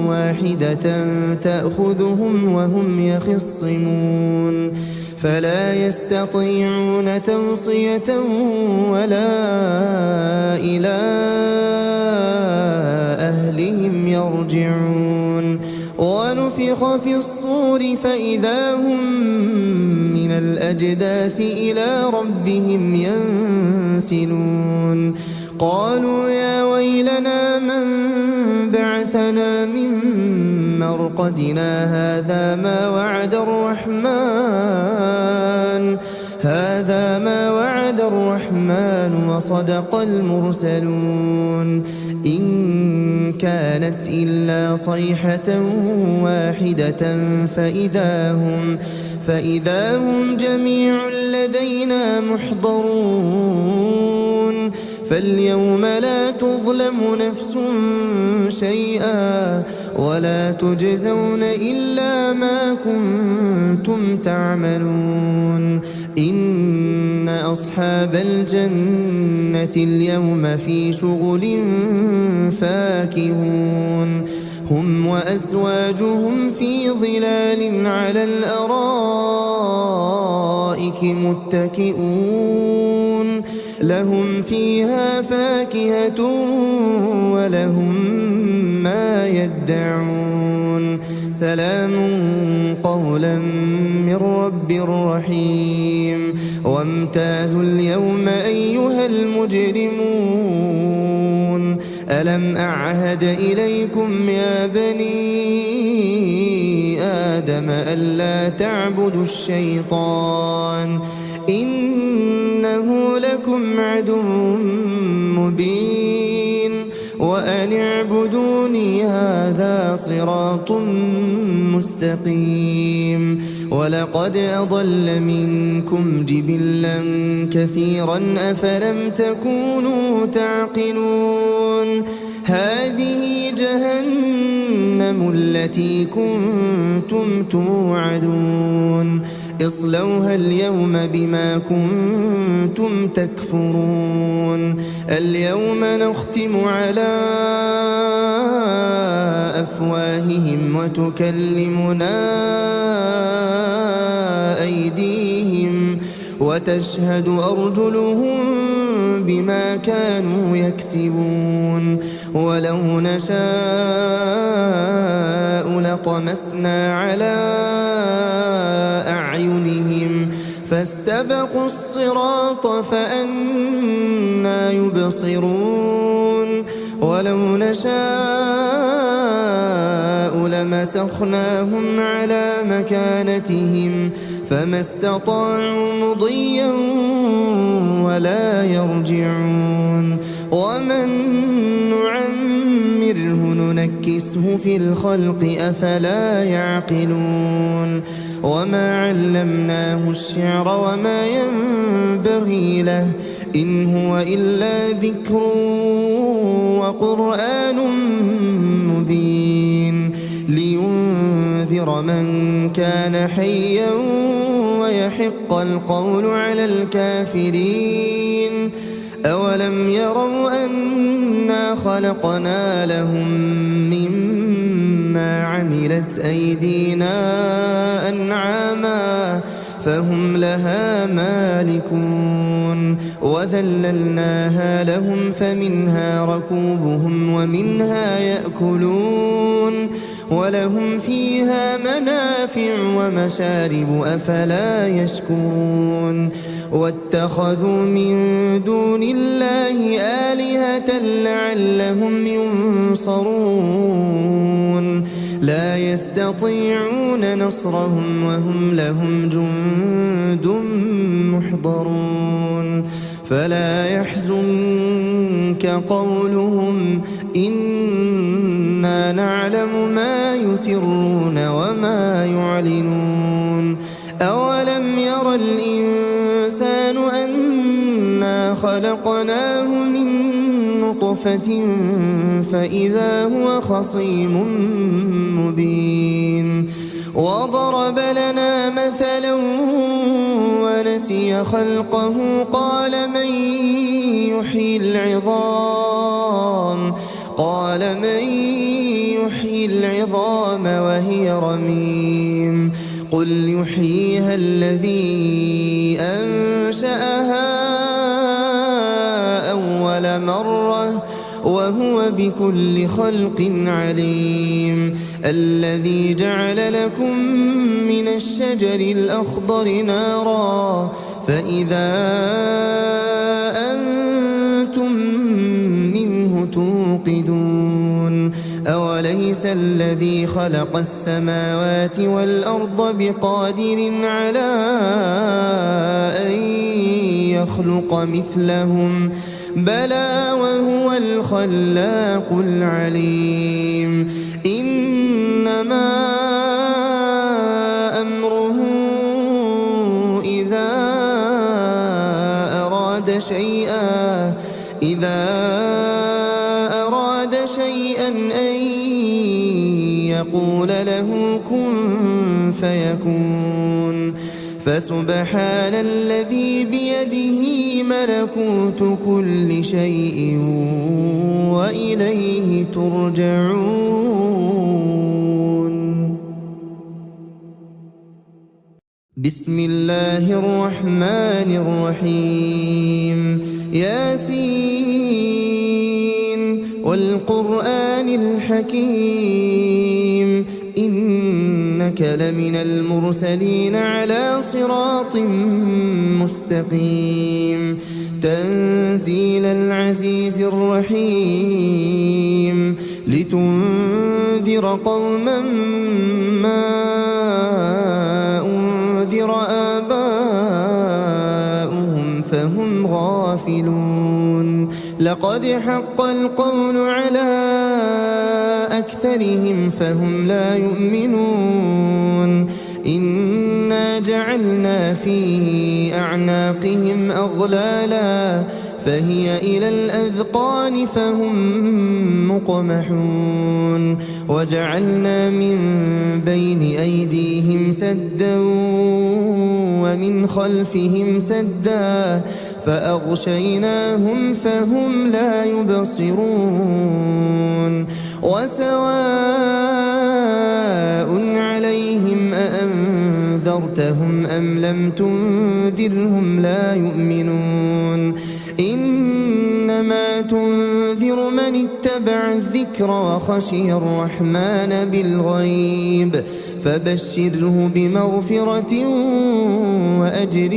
واحدة تأخذهم وهم يخصمون فلا يستطيعون توصية ولا إلى أهلهم يرجعون ونفخ في الصور فإذا هم من الأجداث إلى ربهم ينسلون قالوا يا ويلنا من بعثنا من مرقدنا هذا ما وعد الرحمن وصدق المرسلون إن كانت إلا صيحة واحدة فإذا هم جميع لدينا محضرون فاليوم لا تظلم نفس شيئا ولا تجزون إلا ما كنتم تعملون إن أصحاب الجنة اليوم في شغل فاكهون هم وأزواجهم في ظلال على الأرائك متكئون لهم فيها فاكهة ولهم ما يدعون سلام قولا من رب رحيم وامتازوا اليوم أيها المجرمون ألم أعهد إليكم يا بني آدم ألا تعبدوا الشيطان إنه لكم عدو مبين وأن اعبدوني هذا صراط مستقيم ولقد أضل منكم جبلا كثيرا أفلم تكونوا تعقلون هذه جهنم التي كنتم توعدون اصلوها اليوم بما كنتم تكفرون اليوم نختم على أفواههم وتكلمنا أيديهم وتشهد أرجلهم بما كانوا يكسبون ولو نشاء لطمسنا على أعينهم فاستبقوا الصراط فأنى يبصرون ولو نشاء لمسخناهم على مكانتهم فما استطاعوا مضيا ولا يرجعون ومن نعمره ننكسه في الخلق أفلا يعقلون وما علمناه الشعر وما ينبغي له إن هو إلا ذكر وقرآن مبين لينذر من كان حيا ويحق القول على الكافرين أولم يروا أنا خلقنا لهم مما عملت أيدينا أنعاما فهم لها مالكون وذللناها لهم فمنها ركوبهم ومنها يأكلون ولهم فيها منافع ومشارب أفلا يشكرون واتخذوا من دون الله آلهة لعلهم ينصرون لا يستطيعون نصرهم وهم لهم جند محضرون فلا يحزنك قولهم إنا نعلم ما يسرون وما يعلنون أولم ير الإنسان أنا خلقناه من نطفة فإذا هو خصيم مبين وضرب لنا مثلا ونسي خلقه قال من يحيي العظام وهي رميم قل يحييها الذي أنشأها أول مرة وهو بكل خلق عليم الذي جعل لكم من الشجر الأخضر نارا فإذا أنتم منه توقدون أوليس الذي خلق السماوات والأرض بقادر على أن يخلق مثلهم بلى وهو الخلاق العليم إنما أمره إذا شيئا أن يقول له كن فيكون فسبحان الذي بيده ملكوت كل شيء وإليه ترجعون. بسم الله الرحمن الرحيم. ياسين والقرآن الحكيم إنك لمن المرسلين على صراط مستقيم تنزيل العزيز الرحيم لتنذر قوما ما أنذر آباؤهم فهم غافلون لقد حق القول على أكثرهم فهم لا يؤمنون إنا جعلنا في أعناقهم أغلالا فهي إلى الأذقان فهم مقمحون وجعلنا من بين أيديهم سدا ومن خلفهم سدا فأغشيناهم فهم لا يبصرون وسواء عليهم أأنذرتهم أم لم تنذرهم لا يؤمنون إنما تنذر من اتبع الذكر وخشي الرحمن بالغيب فبشره بمغفرة وأجر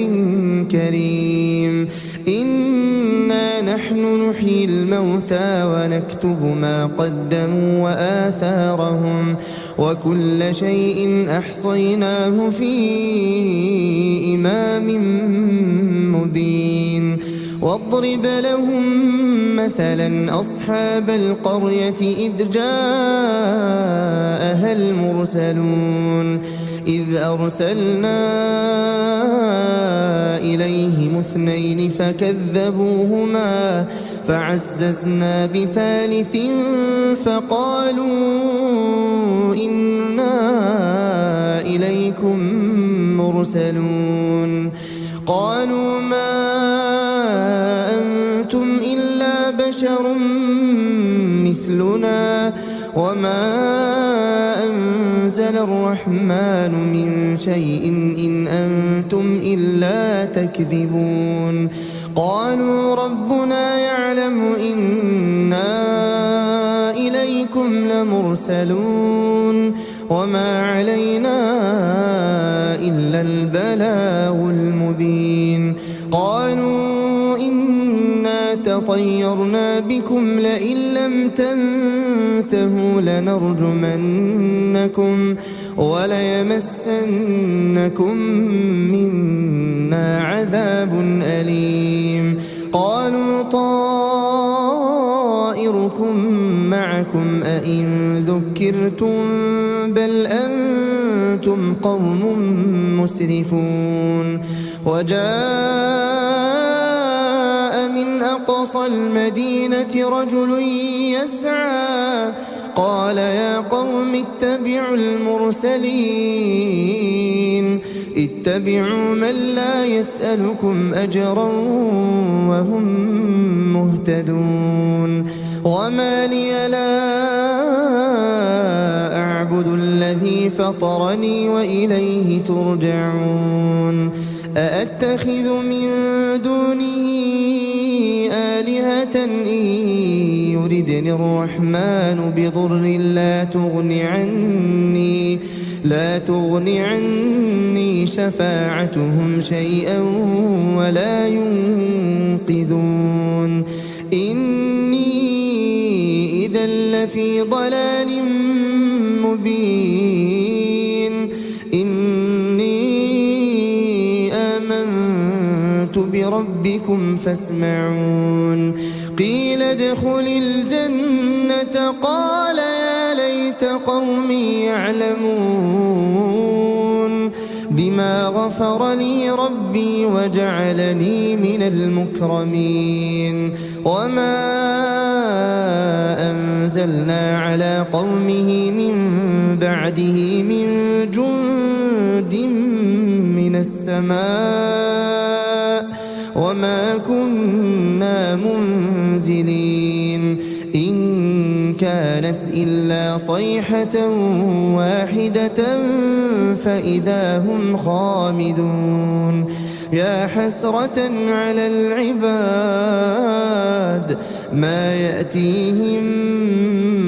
كريم. إنا نحن نحيي الموتى ونكتب ما قدموا وآثارهم وكل شيء أحصيناه في إمام مبين. واضرب لهم مثلا أصحاب القرية إذ جاءها المرسلون إذ أرسلنا إليهم اثنين فكذبوهما فعززنا بثالث فقالوا إنا إليكم مرسلون قالوا ما أنتم إلا بشر مثلنا وما أنزل الرحمن من شيء إن أنتم إلا تكذبون قالوا ربنا يعلم إنا إليكم لمرسلون وما علينا إلا البلاغ المبين. قالوا إنا تطيرنا بكم لئن لم تنتهوا لنرجمنكم وليمسنكم منا عذاب أليم. قالوا طائركم معكم أئن ذكرتم بل أنتم قوم مسرفون. وجاء من أقصى المدينة رجل يسعى قال يا قوم اتبعوا المرسلين اتبعوا من لا يسألكم أجرا وهم مهتدون. وما لي لا أعبد الذي فطرني وإليه ترجعون. أأتخذ من دونه آلهة إن يردني الرحمن بضر لا تغني عني شفاعتهم شيئا ولا ينقذون. إني إذا لفي ضلال مبين. إني آمنت بربكم فاسمعون. قيل ادخل الجنة قال يا ليت قومي يعلمون بما غفر لي ربي وجعلني من المكرمين. وما أنزلنا على قومه من بعده من جند من السماء وما كنا منزلين إن كانت إلا صيحة واحدة فإذا هم خامدون يا حسرة على العباد ما يأتيهم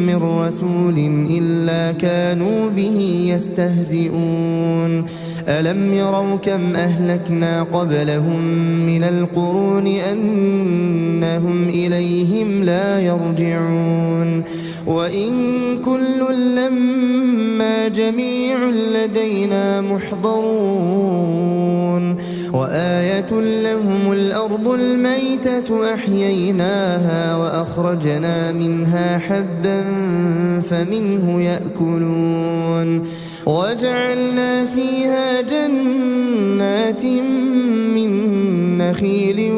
من رسول إلا كانوا به يستهزئون ألم يروا كم أهلكنا قبلهم من القرون أنهم إليهم لا يرجعون وإن كل لما جميع لدينا محضرون وآية لهم الأرض الميتة أحييناها وأخرجنا منها حبا فمنه يأكلون وجعلنا فيها جنات من نخيل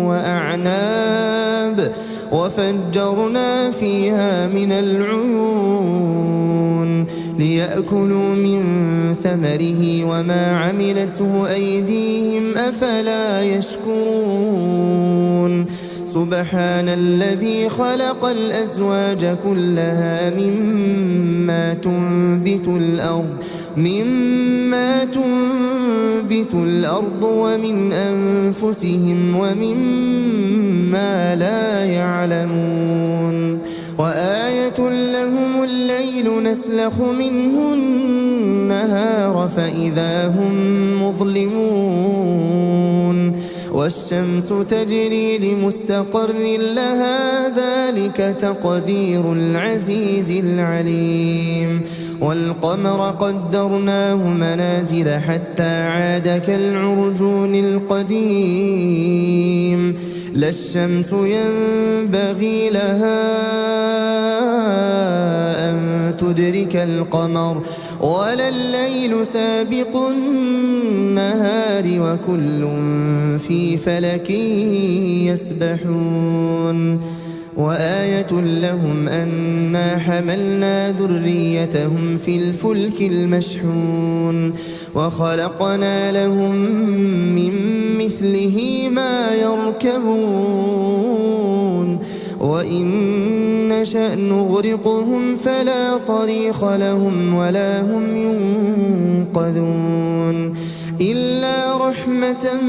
وأعناب وفجرنا فيها من العيون ليأكلوا من ثمره وما عملته أيديهم أفلا يشكرون سبحان الذي خلق الأزواج كلها مما تنبت الأرض ومن أنفسهم ومما لا يعلمون وآية لهم الليل نسلخ منه النهار فإذا هم مظلمون والشمس تجري لمستقر لها ذلك تقدير العزيز العليم والقمر قدرناه منازل حتى عاد كالعرجون القديم لا الشمس ينبغي لها أن تدرك القمر ولا الليل سابق النهار وكل في فلك يسبحون وآية لهم أنا حملنا ذريتهم في الفلك المشحون وخلقنا لهم من مثله ما يركبون وإن نشأ نغرقهم فلا صريخ لهم ولا هم ينقذون إلا رحمة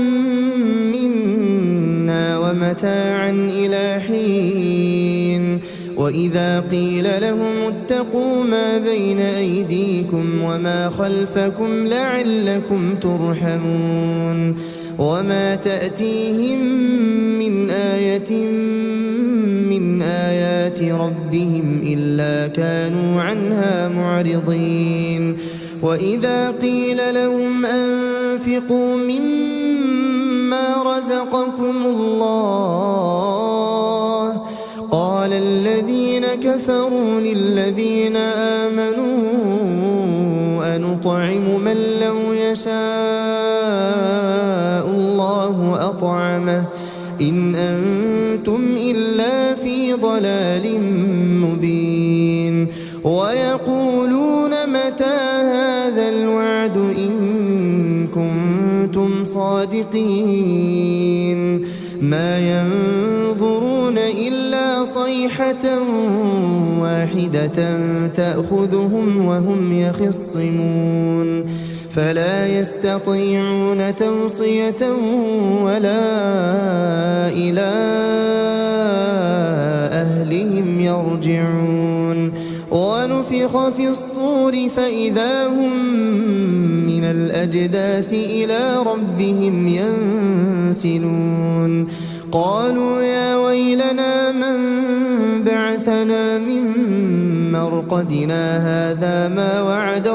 منا ومتاعا إلى حين وإذا قيل لهم اتقوا ما بين أيديكم وما خلفكم لعلكم ترحمون وما تأتيهم من آية من آيات ربهم إلا كانوا عنها معرضين وإذا قيل لهم أنفقوا مما رزقكم الله قال الذين كفروا للذين آمنوا أنطعم من لو يشاء الله أطعمه إن أنتم إلا في ضلال مبين ويقولون متى هذا الوعد إن كنتم صادقين ما ينظرون إلا صيحة واحدة تأخذهم وهم يخصمون فلا يستطيعون توصية ولا إلى أهلهم يرجعون ونفخ في الصور فإذا هم من الأجداث إلى ربهم ينسلون قالوا يا ويلنا من بعثنا من مرقدنا هذا ما وعد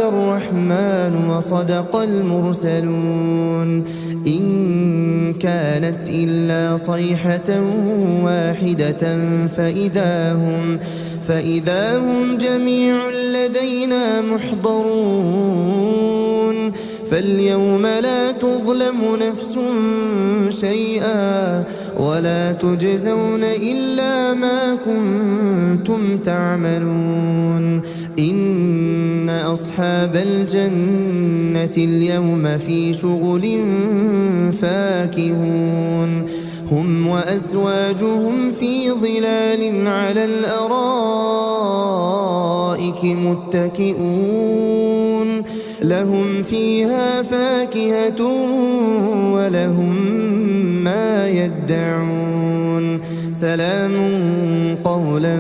الرحمن وصدق المرسلون إن كانت إلا صيحة واحدة فإذا هم جميع لدينا محضرون فاليوم لا تظلم نفس شيئا ولا تجزون إلا ما كنتم تعملون إن أصحاب الجنة اليوم في شغل فاكهون هم وأزواجهم في ظلال على الأرائك متكئون لهم فيها فاكهة ولهم ما يدعون سلام قولا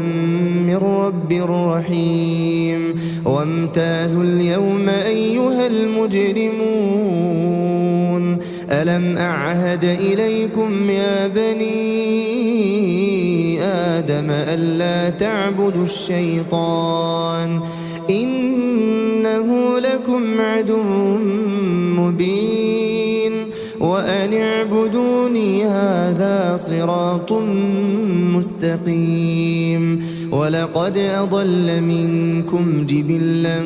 من رب رحيم وامتازوا اليوم أيها المجرمون ألم أعهد إليكم يا بني آدم ألا تعبدوا الشيطان إنه لكم عدو مبين وأن اعبدوني هذا صراط مستقيم ولقد أضل منكم جبلا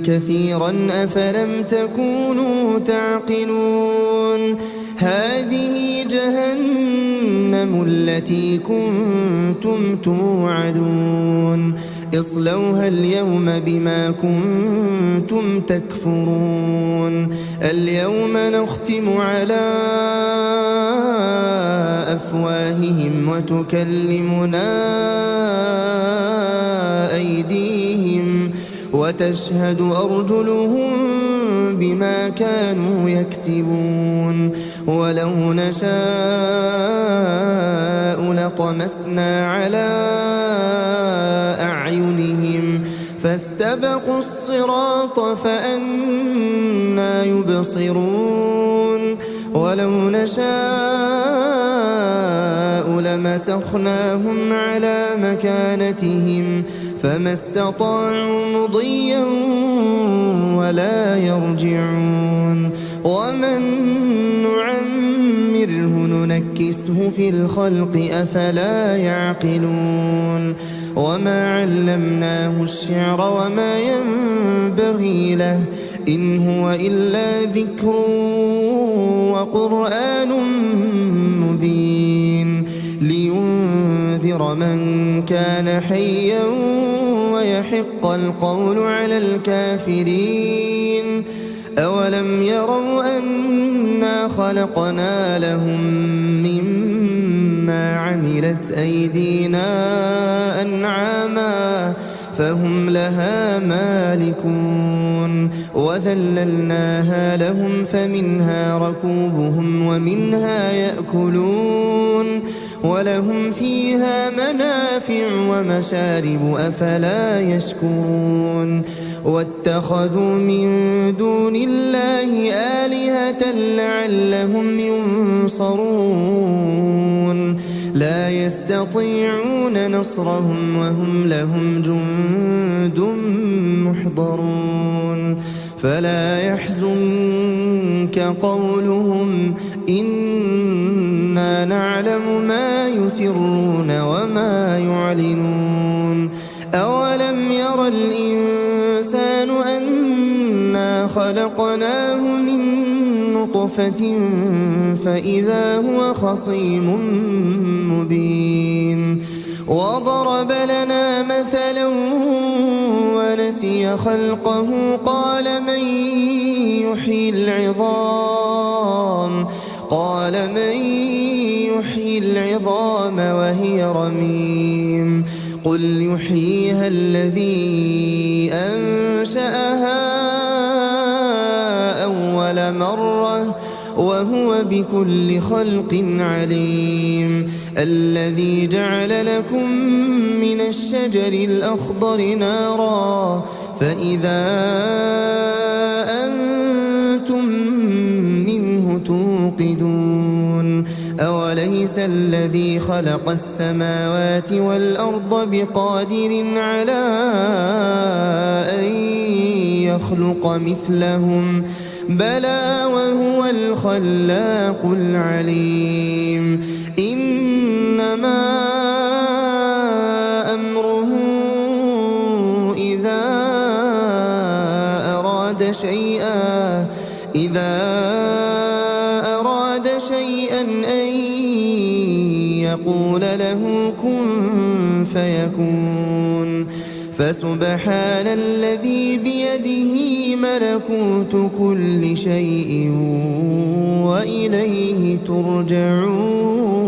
كثيرا أفلم تكونوا تعقلون هذه جهنم التي كنتم توعدون اصلوها اليوم بما كنتم تكفرون اليوم نختم على أفواههم وتكلمنا أيديهم وتشهد أرجلهم بما كانوا يكسبون ولو نشاء لطمسنا على أعينهم فاستبقوا الصراط فأنى يبصرون ولو نشاء لمسخناهم على مكانتهم فما استطاعوا مضيا ولا يرجعون ومن نعمره ننكسه في الخلق أفلا يعقلون وما علمناه الشعر وما ينبغي له إن هو إلا ذكر وقرآن مبين لينذر من كان حيا ويحق القول على الكافرين أولم يروا أنا خلقنا لهم مما عملت أيدينا أنعاما فهم لها مالكون وذللناها لهم فمنها ركوبهم ومنها يأكلون ولهم فيها منافع ومشارب أفلا يشكرون واتخذوا من دون الله آلهة لعلهم ينصرون لا يستطيعون نصرهم وهم لهم جند محضرون فلا يحزنك قولهم إنا نعلم ما يسرون وما يعلنون أولم ير الإنسان أنا خلقناه من نطفة فإذا هو خصيم مبين وضرب لنا مثلا ونسي خلقه قال من يحيي العظام وهي رميم قل يحييها الذي أنشأها أول مرة وهو بكل خلق عليم الذي جعل لكم من الشجر الأخضر نارا فإذا أنتم منه توقدون أوليس الذي خلق السماوات والأرض بقادر على أن يخلق مثلهم بلى وهو الخلاق العليم إنما أمره إذا أراد شيئا إذا أراد شيئا أن يقول له كن فيكون فسبحان الذي بيده ملكوت كل شيء وإليه ترجعون